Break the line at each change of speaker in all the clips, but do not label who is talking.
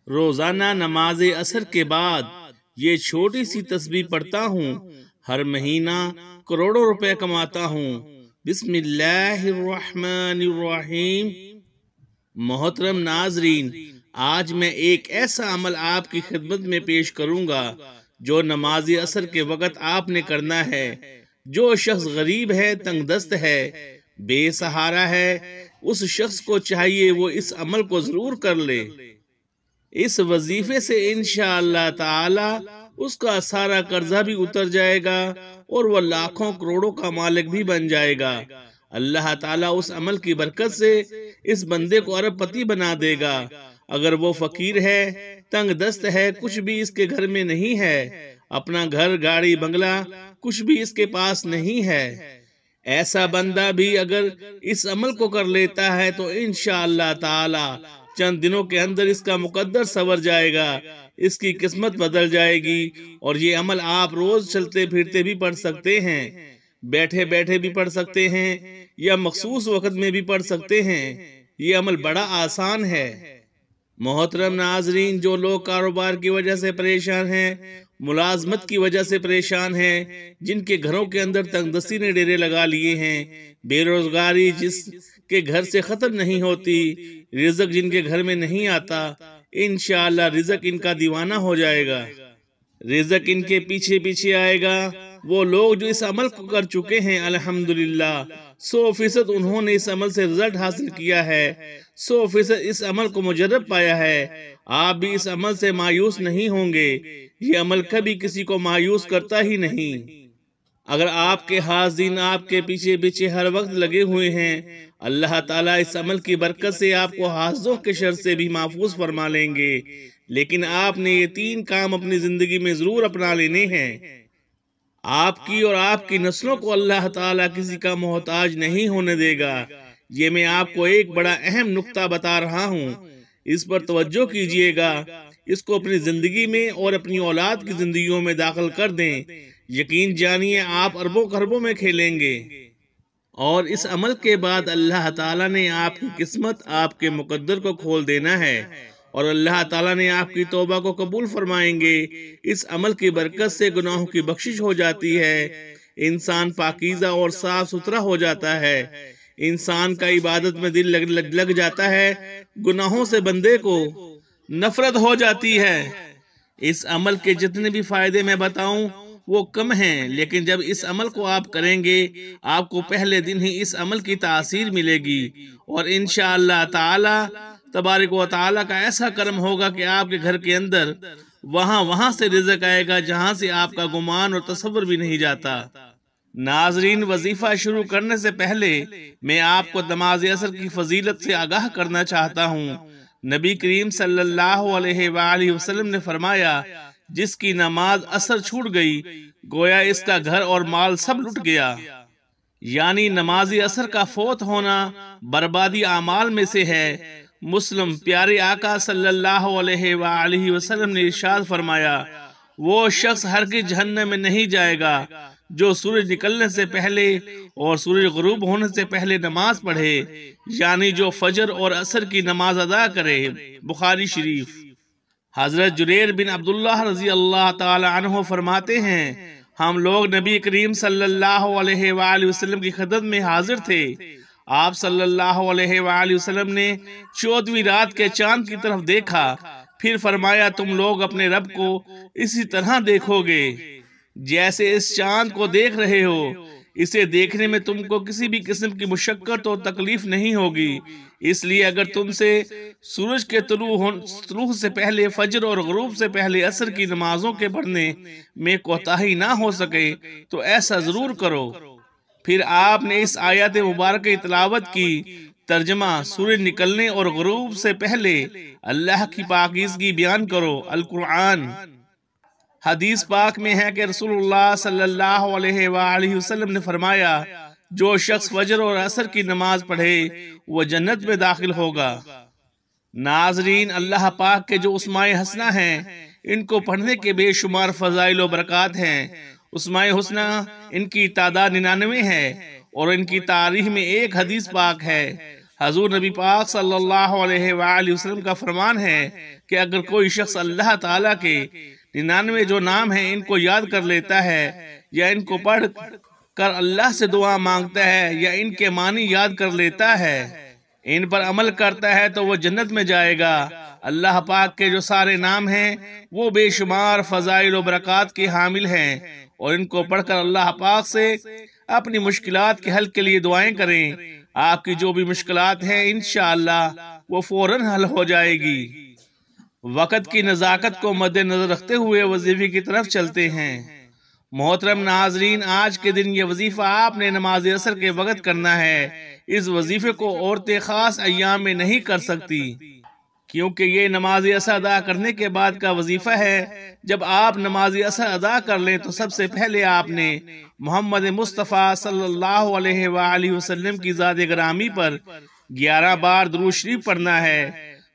روزانہ نماز عصر کے بعد یہ چھوٹی سی تسبیح پڑھتا ہوں، ہر مہینہ کروڑوں روپے کماتا ہوں۔ بسم اللہ الرحمن الرحیم۔ محترم ناظرین، آج میں ایک ایسا عمل آپ کی خدمت میں پیش کروں گا جو نماز عصر کے وقت آپ نے کرنا ہے۔ جو شخص غریب ہے، تنگ دست ہے، بے سہارا ہے، اس شخص کو چاہیے وہ اس عمل کو ضرور کر لے۔ اس وظیفے سے انشاءاللہ تعالی اس کا سارا قرضہ بھی اتر جائے گا اور وہ لاکھوں کروڑوں کا مالک بھی بن جائے گا۔ اللہ تعالیٰ اس عمل کی برکت سے اس بندے کو ارب پتی بنا دے گا۔ اگر وہ فقیر ہے، تنگ دست ہے، کچھ بھی اس کے گھر میں نہیں ہے، اپنا گھر، گاڑی، بنگلہ کچھ بھی اس کے پاس نہیں ہے، ایسا بندہ بھی اگر اس عمل کو کر لیتا ہے تو انشاءاللہ تعالی چند دنوں کے اندر اس کا مقدر سنور جائے گا، اس کی قسمت بدل جائے گی۔ اور یہ عمل آپ روز چلتے پھرتے بھی پڑھ سکتے ہیں، بیٹھے بیٹھے بھی پڑھ سکتے ہیں، یا مخصوص وقت میں بھی پڑھ سکتے ہیں۔ یہ عمل بڑا آسان ہے۔ محترم ناظرین، جو لوگ کاروبار کی وجہ سے پریشان ہیں، ملازمت کی وجہ سے پریشان ہیں، جن کے گھروں کے اندر تنگ دستی نے ڈیرے لگا لیے ہیں، بے روزگاری جس کے گھر سے ختم نہیں ہوتی، رزق جن کے گھر میں نہیں آتا، انشاءاللہ رزق ان کا دیوانہ ہو جائے گا، رزق ان کے پیچھے پیچھے آئے گا۔ وہ لوگ جو اس عمل کو کر چکے ہیں، الحمدللہ 100% انہوں نے اس عمل سے رزلٹ حاصل کیا ہے، 100% اس عمل کو مجرب پایا ہے۔ آپ بھی اس عمل سے مایوس نہیں ہوں گے، یہ عمل کبھی کسی کو مایوس کرتا ہی نہیں۔ اگر آپ کے حاضرین آپ کے پیچھے پیچھے ہر وقت لگے ہوئے ہیں، اللہ تعالیٰ اس عمل کی برکت سے آپ کو حاسدوں کے شر سے بھی محفوظ فرما لیں گے۔ لیکن آپ نے یہ 3 کام اپنی زندگی میں ضرور اپنا لینے ہیں۔ آپ کی اور آپ کی نسلوں کو اللہ تعالیٰ کسی کا محتاج نہیں ہونے دے گا۔ یہ میں آپ کو ایک بڑا اہم نقطہ بتا رہا ہوں، اس پر توجہ کیجئے گا، اس کو اپنی زندگی میں اور اپنی اولاد کی زندگیوں میں داخل کر دیں، یقین جانیے آپ اربوں خربوں میں کھیلیں گے۔ اور اس عمل کے بعد اللہ تعالیٰ نے آپ کی قسمت، آپ کے مقدر کو کھول دینا ہے، اور اللہ تعالیٰ نے آپ کی توبہ کو قبول فرمائیں گے۔ اس عمل کی برکت سے گناہوں کی بخشش ہو جاتی ہے، انسان پاکیزہ اور صاف ستھرا ہو جاتا ہے، انسان کا عبادت میں دل لگ جاتا ہے، گناہوں سے بندے کو نفرت ہو جاتی ہے۔ اس عمل کے جتنے بھی فائدے میں بتاؤں وہ کم ہیں، لیکن جب اس عمل کو آپ کریں گے، آپ کو پہلے دن ہی اس عمل کی تاثیر ملے گی، اور انشاءاللہ تعالی تبارک و تعالی کا ایسا کرم ہوگا کہ آپ کے گھر کے اندر وہاں سے رزق آئے گا جہاں سے آپ کا گمان اور تصور بھی نہیں جاتا۔ ناظرین، وظیفہ شروع کرنے سے پہلے میں آپ کو نماز عصر کی فضیلت سے آگاہ کرنا چاہتا ہوں۔ نبی کریم صلی اللہ علیہ وآلہ وسلم نے فرمایا، جس کی نماز عصر چھوٹ گئی گویا اس کا گھر اور مال سب لٹ گیا۔ یعنی نماز عصر کا فوت ہونا بربادی اعمال میں سے ہے۔ مسلم پیارے آقا صلی اللہ علیہ وآلہ وسلم نے ارشاد فرمایا، وہ شخص ہرگز جہنم میں نہیں جائے گا جو سورج نکلنے سے پہلے اور سورج غروب ہونے سے پہلے نماز پڑھے، یعنی جو فجر اور عصر کی نماز ادا کرے۔ بخاری شریف۔ حضرت جریر بن عبداللہ رضی اللہ تعالی عنہ فرماتے ہیں، ہم لوگ نبی کریم صلی اللہ علیہ وآلہ وسلم کی خدمت میں حاضر تھے۔ آپ صلی اللہ علیہ وآلہ وسلم نے 14ویں رات کے چاند کی طرف دیکھا، پھر فرمایا، تم لوگ اپنے رب کو اسی طرح دیکھو گے جیسے اس چاند کو دیکھ رہے ہو۔ اسے دیکھنے میں تم کو کسی بھی قسم کی مشقت اور تکلیف نہیں ہوگی، اس لیے اگر تم سے سورج کے طلوع سے پہلے فجر اور غروب سے پہلے عصر کی نمازوں کے پڑھنے میں کوتاہی نہ ہو سکے تو ایسا ضرور کرو۔ پھر آپ نے اس آیت مبارکہ تلاوت کی، ترجمہ، سورج نکلنے اور غروب سے پہلے اللہ کی پاکیزگی بیان کرو، القرآن۔ حدیث پاک میں ہے کہ رسول اللہ صلی اللہ علیہ وآلہ وسلم نے فرمایا، جو شخص فجر اور عصر کی نماز پڑھے وہ جنت میں داخل ہوگا۔ ناظرین، اللہ پاک کے جو اسماء حسنہ ہیں ان کو پڑھنے کے بے شمار فضائل و برکات ہیں۔ اسماء حسنہ ان کی تعداد 99 ہے، اور ان کی تاریخ میں ایک حدیث پاک ہے۔ حضور نبی پاک صلی اللہ علیہ وآلہ وسلم کا فرمان ہے کہ اگر کوئی شخص اللہ تعالیٰ کے 99 جو نام ہیں ان کو یاد کر لیتا ہے یا ان کو پڑھ کر اللہ سے دعا مانگتا ہے یا ان کے معنی یاد کر لیتا ہے، ان پر عمل کرتا ہے تو وہ جنت میں جائے گا۔ اللہ پاک کے جو سارے نام ہیں وہ بے شمار فضائل و برکات کے حامل ہیں، اور ان کو پڑھ کر اللہ پاک سے اپنی مشکلات کے حل کے لیے دعائیں کریں۔ آپ کی جو بھی مشکلات ہیں انشاءاللہ وہ فوراً حل ہو جائے گی۔ وقت کی نزاکت کو مد نظر رکھتے ہوئے وظیفے کی طرف چلتے ہیں۔ محترم ناظرین، آج کے دن یہ وظیفہ آپ نے نماز عصر کے وقت کرنا ہے۔ اس وظیفے کو عورتیں خاص ایام میں نہیں کر سکتی، کیونکہ یہ نماز عصر ادا کرنے کے بعد کا وظیفہ ہے۔ جب آپ نماز عصر ادا کر لیں تو سب سے پہلے آپ نے محمد مصطفیٰ صلی اللہ علیہ وآلہ وسلم کی ذات گرامی پر 11 بار درود شریف پڑھنا ہے۔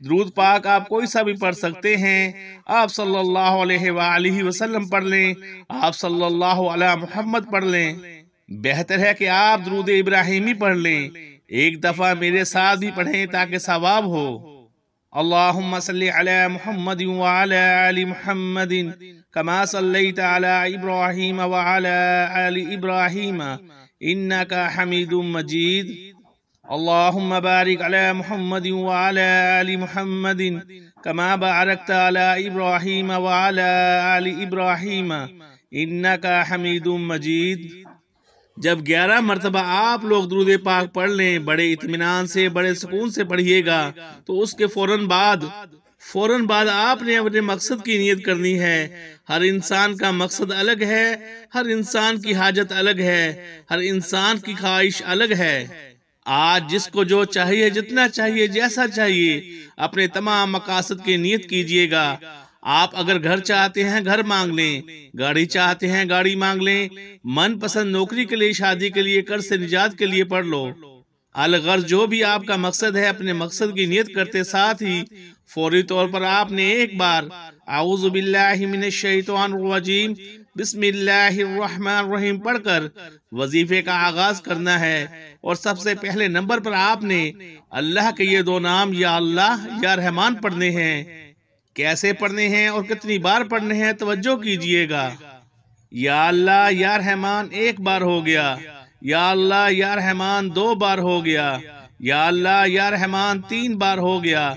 درود پاک آپ کوئی سا بھی پڑھ سکتے ہیں۔ آپ صلی اللہ علیہ وآلہ وسلم پڑھ لیں، آپ صلی اللہ علیہ محمد پڑھ لیں۔ بہتر ہے کہ آپ درود ابراہیمی پڑھ لیں۔ ایک دفعہ میرے ساتھ بھی پڑھیں تاکہ ثواب ہو۔ اللہم صلی علی محمد وعلی آل محمد کما صلیت علی ابراہیم وعلی آل ابراہیم انکا حمید مجید۔ اللہم بارک علی محمد وعلی آل محمد کما بارکت علی ابراہیم وعلی آل ابراہیم انکا حمید مجید۔ جب 11 مرتبہ آپ لوگ درود پاک پڑھ لیں، بڑے اطمینان سے، بڑے سکون سے پڑھیے گا، تو اس کے فوراً بعد آپ نے اپنے مقصد کی نیت کرنی ہے۔ ہر انسان کا مقصد الگ ہے، ہر انسان کی حاجت الگ ہے، ہر انسان کی خواہش الگ ہے۔ آج جس کو جو چاہیے، جتنا چاہیے، جیسا چاہیے، اپنے تمام مقاصد کی نیت کیجیے گا۔ آپ اگر گھر چاہتے ہیں گھر مانگ لیں، گاڑی چاہتے ہیں گاڑی مانگ لیں، من پسند نوکری کے لیے، شادی کے لیے، قرض سے نجات کے لیے پڑھ لو۔ الغرض جو بھی آپ کا مقصد ہے، اپنے مقصد کی نیت کرتے ساتھ ہی فوری طور پر آپ نے ایک بار اعوذ باللہ من الشیطان الرجیم بسم اللہ الرحمن الرحیم پڑھ کر وظیفے کا آغاز کرنا ہے۔ اور سب سے پہلے نمبر پر آپ نے اللہ کے یہ 2 نام یا اللہ یا رحمان پڑھنے ہیں۔ کیسے پڑھنے ہیں اور کتنی بار پڑھنے ہیں توجہ کیجئے گا۔ یا اللہ یا رحمان 1 بار ہو گیا، یا اللہ یا رحمان 2 بار ہو گیا، یا اللہ یا رحمان 3 بار ہو گیا۔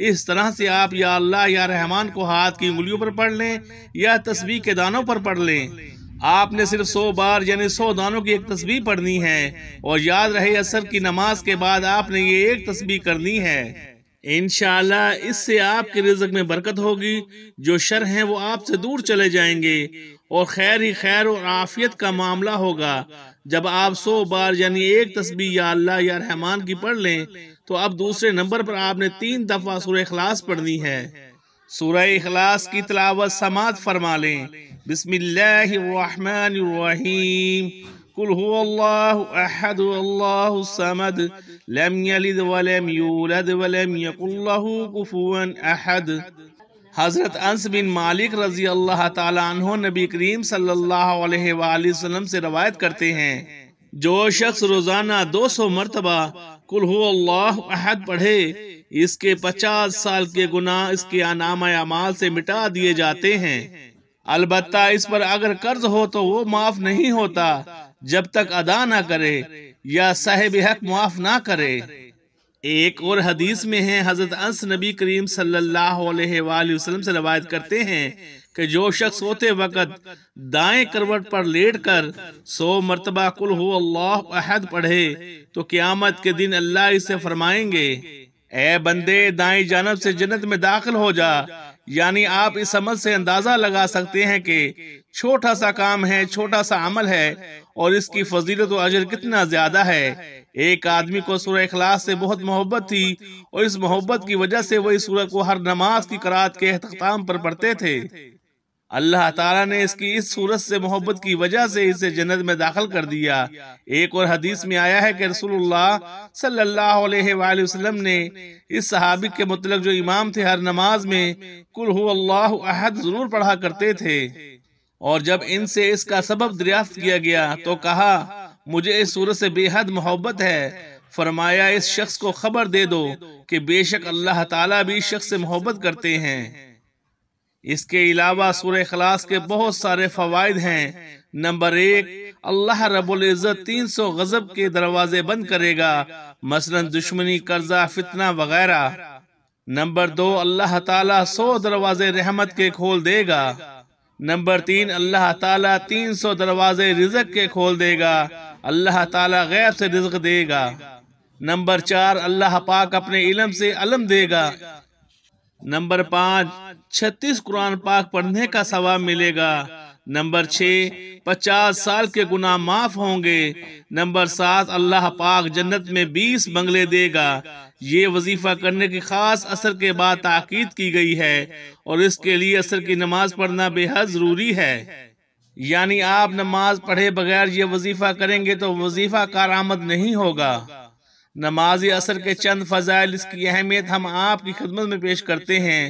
اس طرح سے آپ یا اللہ یا رحمان کو ہاتھ کی انگلیوں پر پڑھ لیں یا تسبیح کے دانوں پر پڑھ لیں۔ آپ نے صرف 100 بار یعنی 100 دانوں کی ایک تسبیح پڑھنی ہے، اور یاد رہے عصر کی نماز کے بعد آپ نے یہ ایک تسبیح کرنی ہے۔ انشاءاللہ اس سے آپ کے رزق میں برکت ہوگی، جو شر ہیں وہ آپ سے دور چلے جائیں گے، اور خیر ہی خیر اور عافیت کا معاملہ ہوگا۔ جب آپ 100 بار یعنی ایک تسبیح یا اللہ یا رحمان کی پڑھ لیں تو اب دوسرے نمبر پر آپ نے 3 دفعہ سورہ اخلاص پڑھنی ہے۔ سورہ اخلاص کی تلاوت سماعت فرما لیں۔ بسم اللہ الرحمن الرحیم قل هو اللہ احد اللہ الصمد لم یلد ولم یولد ولم یکن لہ کفوا احد۔ حضرت انس بن مالک رضی اللہ تعالی عنہ نبی کریم صلی اللہ علیہ وآلہ وسلم سے روایت کرتے ہیں، جو شخص روزانہ 200 مرتبہ قل هو اللہ احد پڑھے، اس کے 50 سال کے گناہ اس کے نامہ اعمال سے مٹا دیے جاتے ہیں۔ البتہ اس پر اگر قرض ہو تو وہ معاف نہیں ہوتا جب تک ادا نہ کرے یا صاحب حق معاف نہ کرے۔ ایک اور حدیث میں ہے، حضرت انس نبی کریم صلی اللہ علیہ وآلہ وسلم سے روایت کرتے ہیں کہ جو شخص سوتے وقت دائیں کروٹ پر لیٹ کر 100 مرتبہ قل هو اللہ احد پڑھے تو قیامت کے دن اللہ اسے فرمائیں گے، اے بندے دائیں جانب سے جنت میں داخل ہو جا۔ یعنی آپ اس عمل سے اندازہ لگا سکتے ہیں کہ چھوٹا سا کام ہے، چھوٹا سا عمل ہے، اور اس کی فضیلت و اجر کتنا زیادہ ہے۔ ایک آدمی کو سورہ اخلاص سے بہت محبت تھی، اور اس محبت کی وجہ سے وہ اس سورہ کو ہر نماز کی قرات کے اختتام پر پڑھتے تھے۔ اللہ تعالیٰ نے اس کی اس صورت سے محبت کی وجہ سے اسے جنت میں داخل کر دیا۔ ایک اور حدیث میں آیا ہے کہ رسول اللہ صلی اللہ علیہ وآلہ وسلم نے اس صحابی کے متعلق جو امام تھے ہر نماز میں قل هو اللہ احد ضرور پڑھا کرتے تھے، اور جب ان سے اس کا سبب دریافت کیا گیا تو کہا مجھے اس سورت سے بے حد محبت ہے۔ فرمایا اس شخص کو خبر دے دو کہ بے شک اللہ تعالیٰ بھی اس شخص سے محبت کرتے ہیں۔ اس کے علاوہ سورہ اخلاص کے بہت سارے فوائد ہیں۔ نمبر 1، اللہ رب العزت 300 غضب کے دروازے بند کرے گا، مثلا دشمنی، قرضہ، فتنہ وغیرہ۔ نمبر 2، اللہ تعالیٰ 100 دروازے رحمت کے کھول دے گا۔ نمبر 3، اللہ تعالیٰ 300 دروازے رزق کے کھول دے گا، اللہ تعالیٰ غیب سے رزق دے گا۔ نمبر 4، اللہ پاک اپنے علم سے علم دے گا۔ نمبر 5، 36 قرآن پاک پڑھنے کا ثواب ملے گا۔ نمبر 6، 50 سال کے گناہ معاف ہوں گے۔ نمبر 7، اللہ پاک جنت میں 20 بنگلے دے گا۔ یہ وظیفہ کرنے کی خاص عصر کے بعد تاکید کی گئی ہے، اور اس کے لیے عصر کی نماز پڑھنا بے حد ضروری ہے۔ یعنی آپ نماز پڑھے بغیر یہ وظیفہ کریں گے تو وظیفہ کارآمد نہیں ہوگا۔ نماز عصر کے چند فضائل، اس کی اہمیت ہم آپ کی خدمت میں پیش کرتے ہیں۔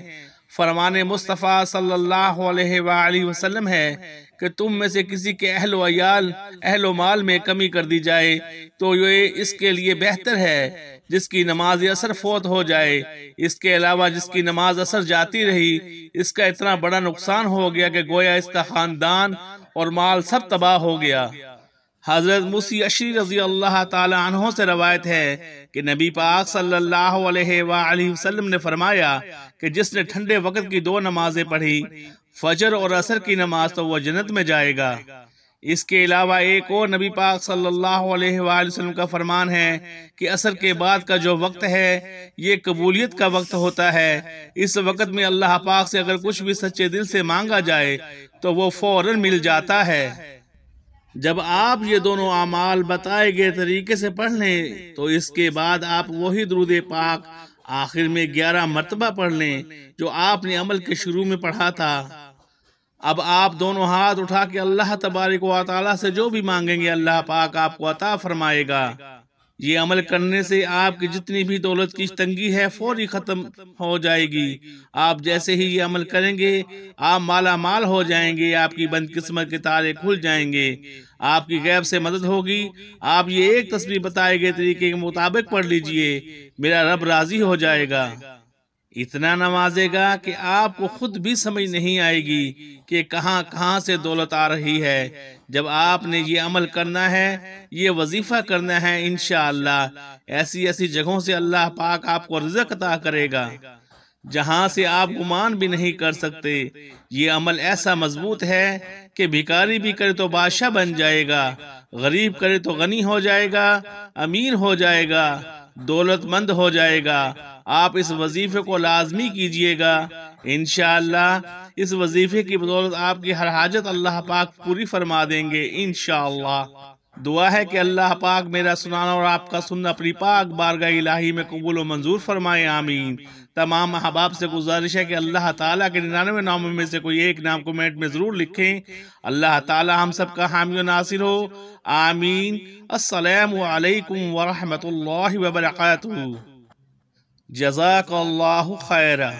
فرمان مصطفیٰ صلی اللہ علیہ وآلہ وسلم ہے کہ تم میں سے کسی کے اہل و مال میں کمی کر دی جائے تو یہ اس کے لیے بہتر ہے جس کی نماز عصر فوت ہو جائے۔ اس کے علاوہ جس کی نماز عصر جاتی رہی، اس کا اتنا بڑا نقصان ہو گیا کہ گویا اس کا خاندان اور مال سب تباہ ہو گیا۔ حضرت موسی اشعری رضی اللہ تعالی عنہ سے روایت ہے کہ نبی پاک صلی اللہ علیہ وآلہ وسلم نے فرمایا کہ جس نے ٹھنڈے وقت کی 2 نمازیں پڑھی، فجر اور عصر کی نماز، تو وہ جنت میں جائے گا۔ اس کے علاوہ ایک اور نبی پاک صلی اللہ علیہ وآلہ وسلم کا فرمان ہے کہ عصر کے بعد کا جو وقت ہے یہ قبولیت کا وقت ہوتا ہے۔ اس وقت میں اللہ پاک سے اگر کچھ بھی سچے دل سے مانگا جائے تو وہ فوراً مل جاتا ہے۔ جب آپ یہ دونوں اعمال بتائے گئے طریقے سے پڑھ لیں تو اس کے بعد آپ وہی درود پاک آخر میں 11 مرتبہ پڑھ لیں جو آپ نے عمل کے شروع میں پڑھا تھا۔ اب آپ دونوں ہاتھ اٹھا کے اللہ تبارک و تعالیٰ سے جو بھی مانگیں گے اللہ پاک آپ کو عطا فرمائے گا۔ یہ عمل کرنے سے آپ کی جتنی بھی دولت کی تنگی ہے فوری ختم ہو جائے گی۔ آپ جیسے ہی یہ عمل کریں گے آپ مالا مال ہو جائیں گے، آپ کی بد قسمت کے تارے کھل جائیں گے، آپ کی غیب سے مدد ہوگی۔ آپ یہ ایک تسبیح بتائے گئے طریقے کے مطابق پڑھ لیجئے، میرا رب راضی ہو جائے گا۔ اتنا نوازے گا کہ آپ کو خود بھی سمجھ نہیں آئے گی کہ کہاں کہاں سے دولت آ رہی ہے۔ جب آپ نے یہ عمل کرنا ہے، یہ وظیفہ کرنا ہے، انشاءاللہ ایسی ایسی جگہوں سے اللہ پاک آپ کو رزق عطا کرے گا جہاں سے آپ گمان بھی نہیں کر سکتے۔ یہ عمل ایسا مضبوط ہے کہ بھکاری بھی کرے تو بادشاہ بن جائے گا، غریب کرے تو غنی ہو جائے گا، امیر ہو جائے گا، دولت مند ہو جائے گا۔ آپ اس وظیفے کو لازمی کیجئے گا، انشاءاللہ اس وظیفے کی بدولت آپ کی ہر حاجت اللہ پاک پوری فرما دیں گے انشاءاللہ۔ دعا ہے کہ اللہ پاک میرا سنانا اور آپ کا سننا اپنی پاک بارگاہ الہی میں قبول و منظور فرمائے، آمین۔ تمام احباب سے گزارش ہے کہ اللہ تعالیٰ کے 99 ناموں میں سے کوئی ایک نام کمنٹ میں ضرور لکھیں۔ اللہ تعالیٰ ہم سب کا حامی و ناصر ہو، آمین۔ السلام علیکم ورحمۃ اللہ وبرکاتہ۔ جزاک اللہ خیرہ۔